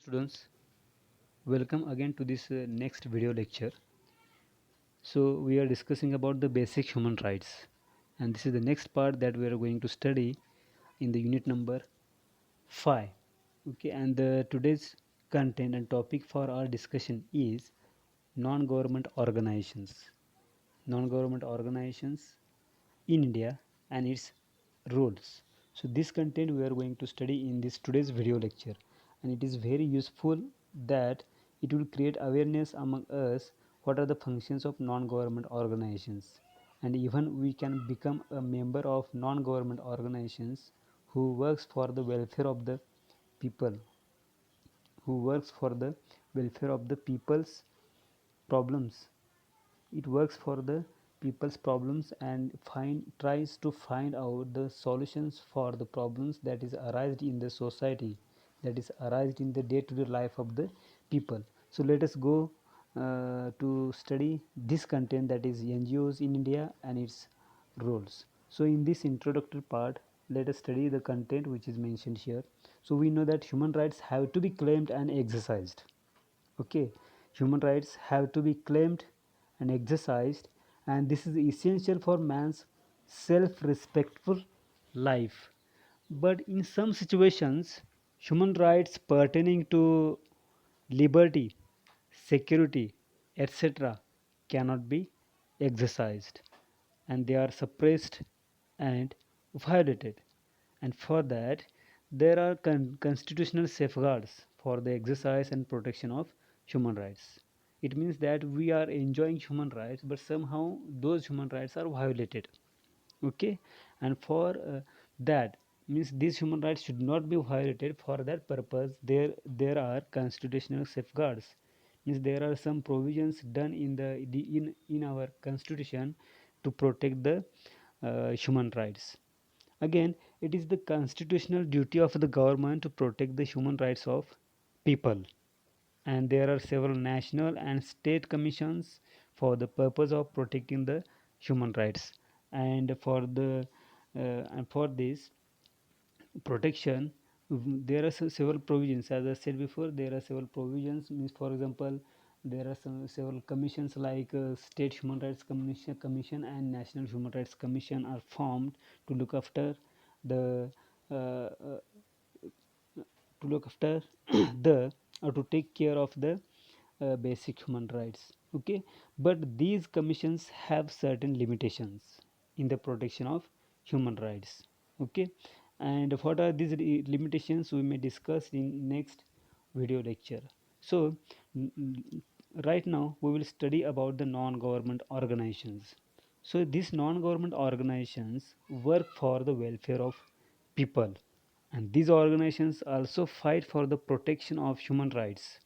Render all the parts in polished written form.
Students, welcome again to this next video lecture. So we are discussing about the basic human rights, and this is the next part that we are going to study in the unit number 5. Okay, and today's content and topic for our discussion is non-government organizations. Non-government organizations in India and its roles. So this content we are going to study in this today's video lecture, and it is very useful that it will create awareness among us what are the functions of non-government organizations, and even we can become a member of non-government organizations who works for the welfare of the people, who works for the welfare of the people's problems. It works for the people's problems and tries to find out the solutions for the problems that is arised in the society, that is arised in the day-to-day life of the people. So let us go to study this content, that is NGOs in India and its roles. So in this introductory part, let us study the content which is mentioned here. So we know that human rights have to be claimed and exercised. Okay, human rights have to be claimed and exercised, and this is essential for man's self-respectful life. But in some situations, human rights pertaining to liberty, security, etc., cannot be exercised, and they are suppressed and violated. And for that, there are constitutional safeguards for the exercise and protection of human rights. It means that we are enjoying human rights, but somehow those human rights are violated. Okay, and for that means these human rights should not be violated. For that purpose, there are constitutional safeguards. Means there are some provisions done in in our constitution to protect the human rights. Again, it is the constitutional duty of the government to protect the human rights of people, and there are several national and state commissions for the purpose of protecting the human rights. And for this protection, there are several provisions. As I said before, there are several provisions. Means, for example, there are several commissions like State Human Rights Commission and National Human Rights Commission are formed to look after the uh, uh, to look after the or to take care of the basic human rights. Okay, but these commissions have certain limitations in the protection of human rights. Okay, and what are these limitations we may discuss in next video lecture. So right now we will study about the non-government organizations. So these non-government organizations work for the welfare of people, and these organizations also fight for the protection of human rights.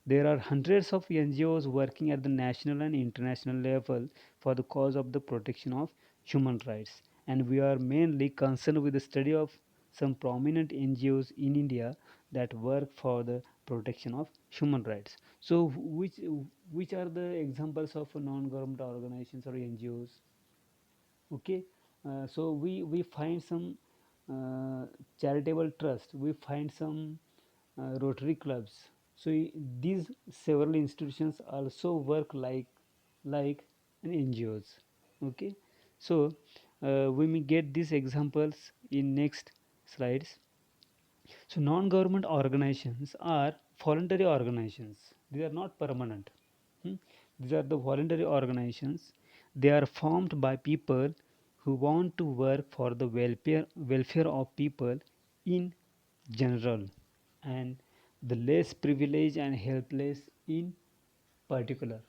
There are hundreds of NGOs working at the national and international level for the cause of the protection of human rights, and we are mainly concerned with the study of some prominent NGOs in India that work for the protection of human rights. So, which are the examples of non-government organizations or NGOs? Okay, so we find some charitable trust, we find some rotary clubs. So these several institutions also work like an NGOs. Okay, so we may get these examples in next slides. So non-government organizations are voluntary organizations. These are not permanent. Hmm? These are the voluntary organizations. They are formed by people who want to work for the welfare of people in general, and the less privileged and helpless in particular.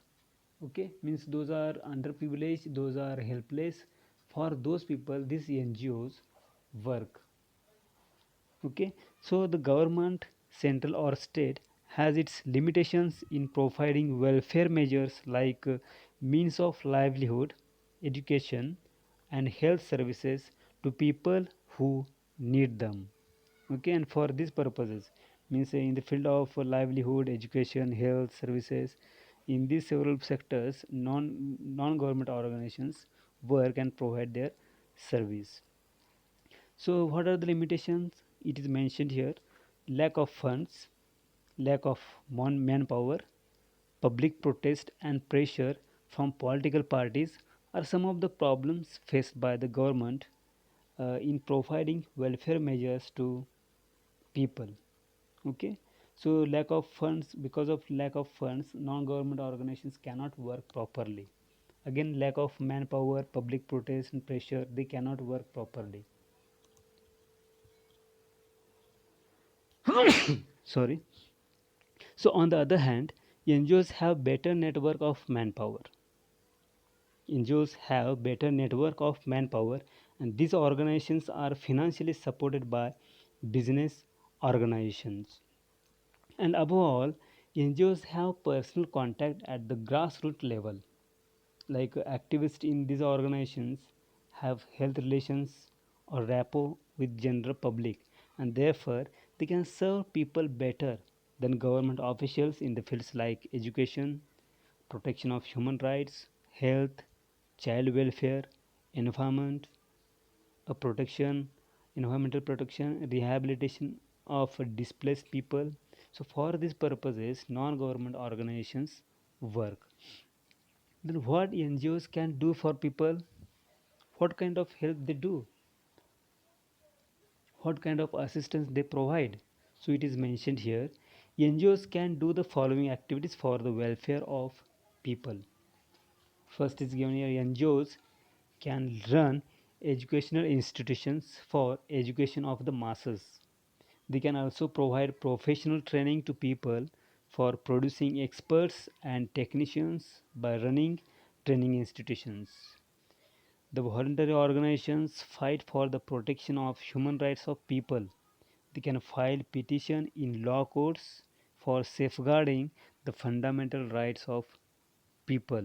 Okay, means those are underprivileged, those are helpless. For those people, these NGOs work. Okay, so the government, central or state, has its limitations in providing welfare measures like means of livelihood, education, and health services to people who need them. Okay, and for these purposes, means in the field of livelihood, education, health services, in these several sectors, non-government organizations work and provide their service. So what are the limitations? It is mentioned here: lack of funds, lack of manpower, public protest, and pressure from political parties are some of the problems faced by the government in providing welfare measures to people. Okay, so lack of funds, because of lack of funds, non-government organizations cannot work properly. Again, lack of manpower, public protest, and pressure, they cannot work properly. Sorry. So on the other hand, NGOs have better network of manpower. NGOs have better network of manpower, and these organizations are financially supported by business organizations. And above all, NGOs have personal contact at the grassroots level. Like activists in these organizations have health relations or rapport with general public, and therefore they can serve people better than government officials in the fields like education, protection of human rights, health, child welfare, environment, protection, environmental protection, rehabilitation of displaced people. So for these purposes, non-government organizations work. Then what NGOs can do for people? What kind of help they do? What kind of assistance they provide? So it is mentioned here. NGOs can do the following activities for the welfare of people. First is given here, NGOs can run educational institutions for education of the masses. They can also provide professional training to people for producing experts and technicians by running training institutions. The voluntary organizations fight for the protection of human rights of people. They can file petition in law courts for safeguarding the fundamental rights of people.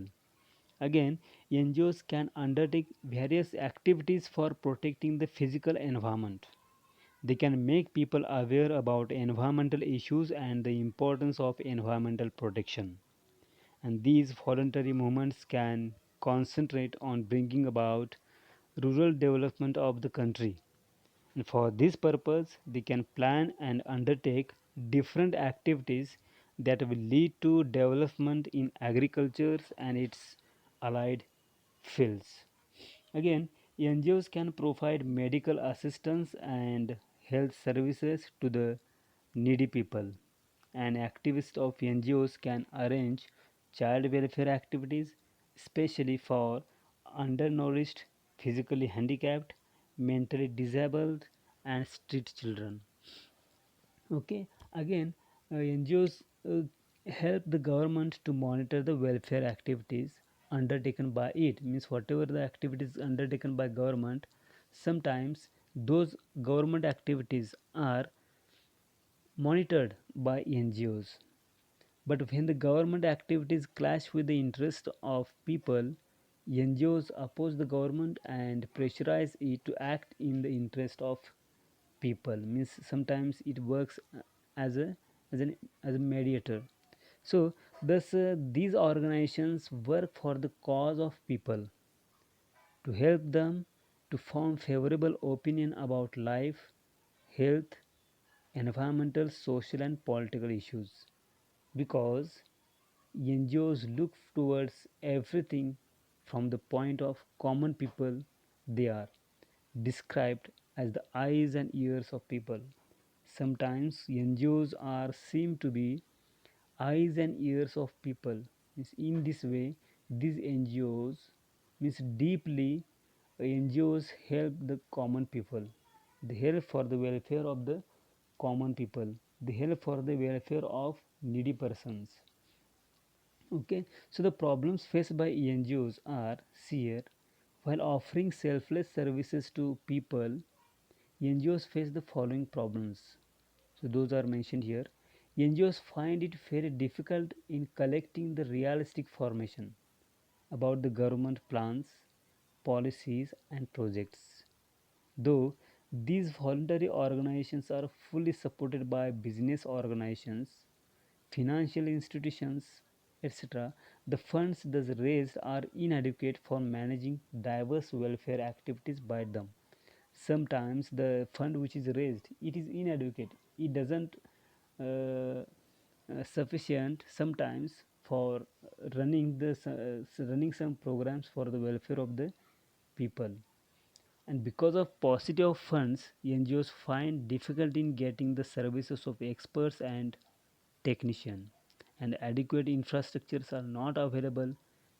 Again, NGOs can undertake various activities for protecting the physical environment. They can make people aware about environmental issues and the importance of environmental protection. And these voluntary movements can concentrate on bringing about rural development of the country. And for this purpose, they can plan and undertake different activities that will lead to development in agriculture and its allied fields. Again, NGOs can provide medical assistance and health services to the needy people. And activists of NGOs can arrange child welfare activities, especially for undernourished, physically handicapped, mentally disabled, and street children. Okay, again, NGOs help the government to monitor the welfare activities undertaken by it. Means whatever the activities undertaken by government, sometimes those government activities are monitored by NGOs. But when the government activities clash with the interest of people, NGOs oppose the government and pressurize it to act in the interest of people. Means sometimes it works as a as a mediator. So thus these organizations work for the cause of people to help them to form favorable opinion about life, health, environmental, social, and political issues, because NGOs look towards everything from the point of common people. They are described as the eyes and ears of people. Sometimes NGOs are seen to be eyes and ears of people. Means in this way, these NGOs means deeply NGOs help the common people. They help for the welfare of the common people. They help for the welfare of needy persons. Okay, so the problems faced by NGOs are here. While offering selfless services to people, NGOs face the following problems. So those are mentioned here. NGOs find it very difficult in collecting the realistic information about the government plans, policies, and projects. Though these voluntary organizations are fully supported by business organizations, financial institutions, etc., the funds thus raised are inadequate for managing diverse welfare activities by them. Sometimes the fund which is raised, it is inadequate. It doesn't sufficient sometimes for running some programs for the welfare of the people. And because of paucity of funds, NGOs find difficulty in getting the services of experts and technicians, and adequate infrastructures are not available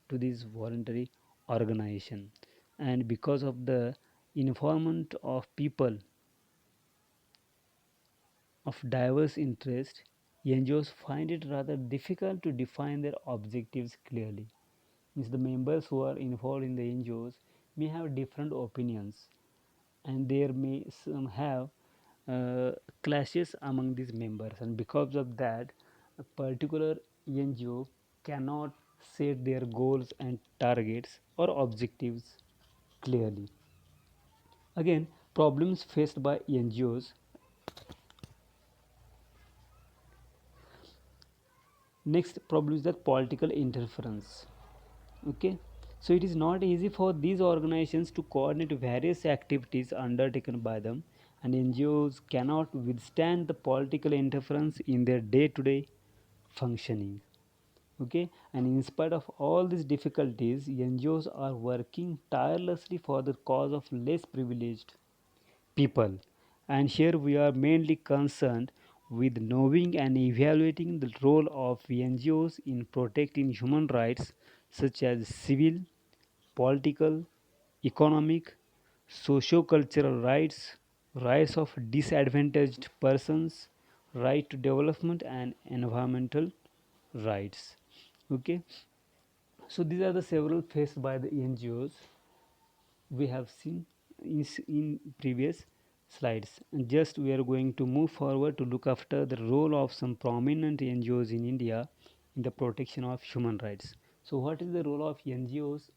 to these voluntary organizations. And because of the involvement of people of diverse interest, NGOs find it rather difficult to define their objectives clearly. Means the members who are involved in the NGOs may have different opinions, and there may some have clashes among these members, and because of that a particular NGO cannot set their goals and targets or objectives clearly. Again, problems faced by NGOs. Next problem is that political interference. Okay, so it is not easy for these organizations to coordinate various activities undertaken by them, and NGOs cannot withstand the political interference in their day-to-day functioning. Okay, and in spite of all these difficulties, NGOs are working tirelessly for the cause of less privileged people. And here we are mainly concerned with knowing and evaluating the role of NGOs in protecting human rights such as civil, political, economic, socio-cultural rights, rights of disadvantaged persons, right to development, and environmental rights. Okay, so these are the several faced by the NGOs we have seen in previous slides, and just we are going to move forward to look after the role of some prominent NGOs in India in the protection of human rights. So what is the role of NGOs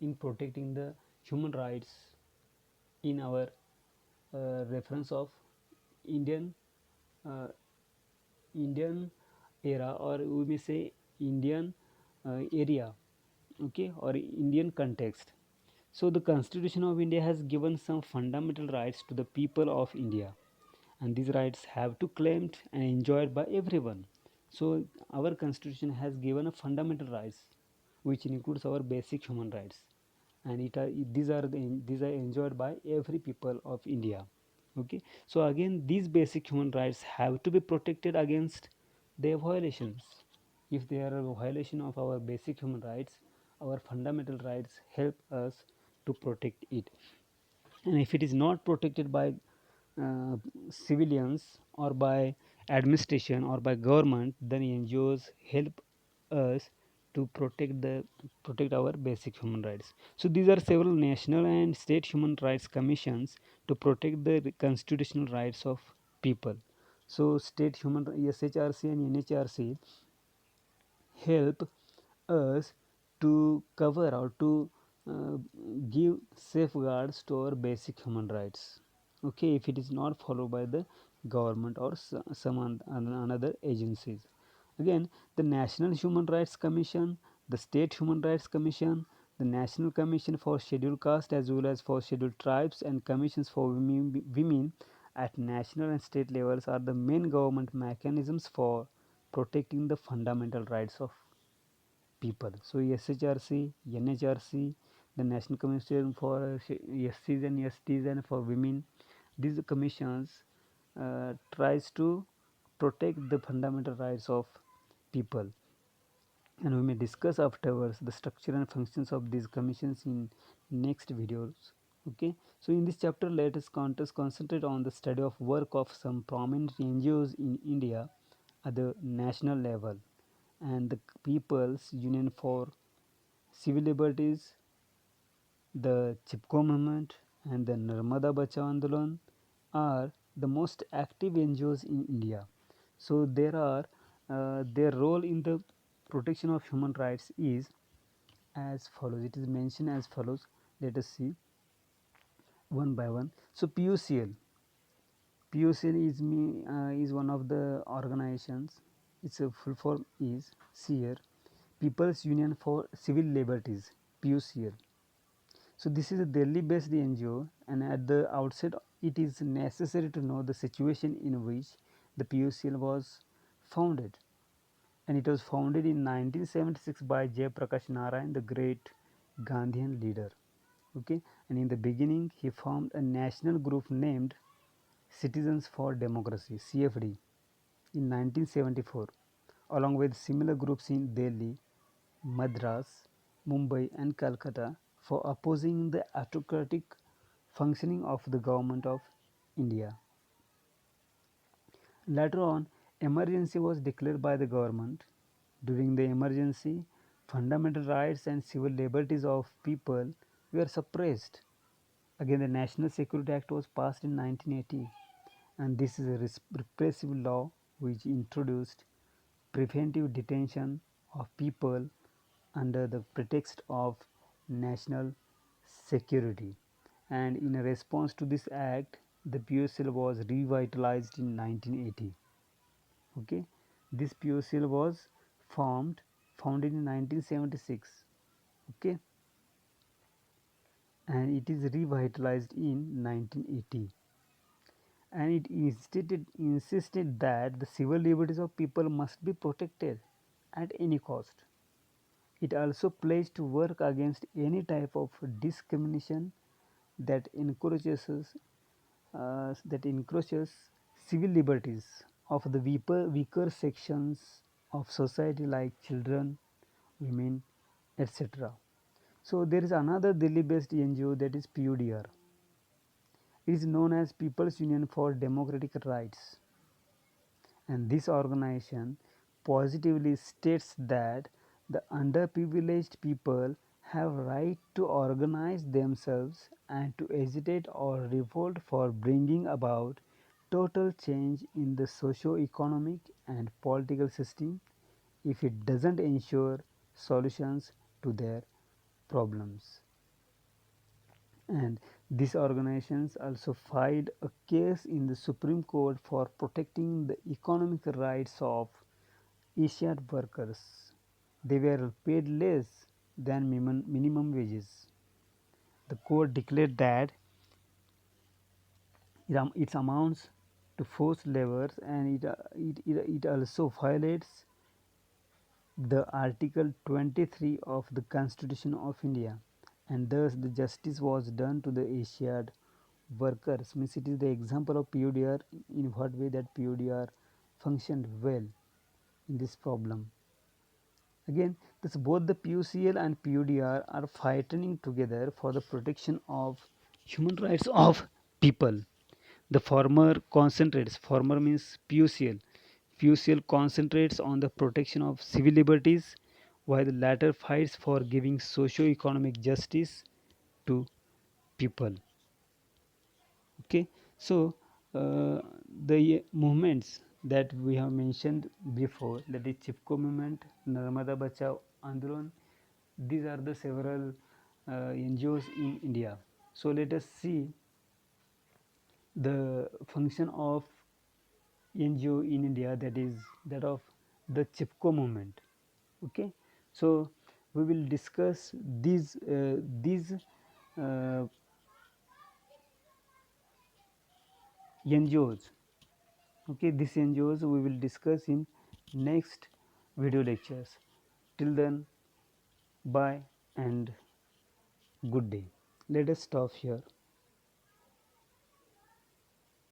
in protecting the human rights in our reference of Indian uh, Indian era, or we may say Indian area, okay, or Indian context. So the Constitution of India has given some fundamental rights to the people of India, and these rights have to claimed and enjoyed by everyone. So our Constitution has given a fundamental rights, which includes our basic human rights, and these are enjoyed by every people of India. Okay, so again these basic human rights have to be protected against their violations. If there are a violation of our basic human rights, our fundamental rights help us to protect it. And if it is not protected by uh, civilians or by administration or by government, then NGOs help us to protect our basic human rights. So these are several national and state human rights commissions to protect the constitutional rights of people. So state human SHRC and NHRC help us to cover or to uh, give safeguards to our basic human rights. Okay, if it is not followed by the government or another agencies. Again, the National Human Rights Commission, the State Human Rights Commission, the National Commission for Scheduled Caste as well as for Scheduled Tribes, and commissions for women at national and state levels are the main government mechanisms for protecting the fundamental rights of people. So SHRC, NHRC, the National Commission for SCs and STs and for women, these commissions tries to protect the fundamental rights of people, and we may discuss afterwards the structure and functions of these commissions in next videos. Okay, so in this chapter let us concentrate on the study of work of some prominent NGOs in India at the national level, and the People's Union for Civil Liberties, the Chipko movement, and the Narmada Bachao Andolan are the most active NGOs in India. So there are their role in the protection of human rights is as follows. It is mentioned as follows. Let us see one by one. So PUCL is one of the organizations. Its a full form is CIR, People's Union for Civil Liberties, PUCL. So this is a Delhi-based NGO, and at the outset, it is necessary to know the situation in which the PUCL was founded. and it was founded in 1976 by Jayaprakash Narayan, the great Gandhian leader. Okay, and in the beginning he formed a national group named Citizens for Democracy (CFD) in 1974, along with similar groups in Delhi, Madras, Mumbai, and Calcutta for opposing the autocratic functioning of the government of India. Later on, emergency was declared by the government. During the emergency, fundamental rights and civil liberties of people were suppressed. Again, the National Security Act was passed in 1980, and this is a repressive law which introduced preventive detention of people under the pretext of national security. And in a response to this act, the POCL was revitalized in 1980. Okay, this POCL was founded in 1976. Okay, and it is revitalized in 1980, and it insisted that the civil liberties of people must be protected at any cost. It also pledged to work against any type of discrimination that encroaches civil liberties of the weaker sections of society like children, women, etc. So there is another Delhi-based NGO, that is PUDR. It is known as People's Union for Democratic Rights, and this organization positively states that the underprivileged people have right to organize themselves and to agitate or revolt for bringing about total change in the socio-economic and political system if it doesn't ensure solutions to their problems. And these organizations also filed a case in the Supreme Court for protecting the economic rights of Asian workers. They were paid less than minimum wages. The court declared that it amounts to forced labor, and it also violates the Article 23 of the Constitution of India, and thus the justice was done to the Asiad workers. Means it is the example of PUDR, in what way that PUDR functioned well in this problem. Again, this both the PUCL and PUDR are fighting together for the protection of human rights of people. The former means PUCL. PUCL concentrates on the protection of civil liberties, while the latter fights for giving socio-economic justice to people. Okay, so the movements that we have mentioned before, that is Chipko movement, Narmada Bachao Andolan, these are the several NGOs in India. So let us see the function of NGO in India, that is that of the Chipko movement. Okay, so we will discuss these NGOs. Okay, these NGOs we will discuss in next video lectures. Till then, bye and good day. Let us stop here.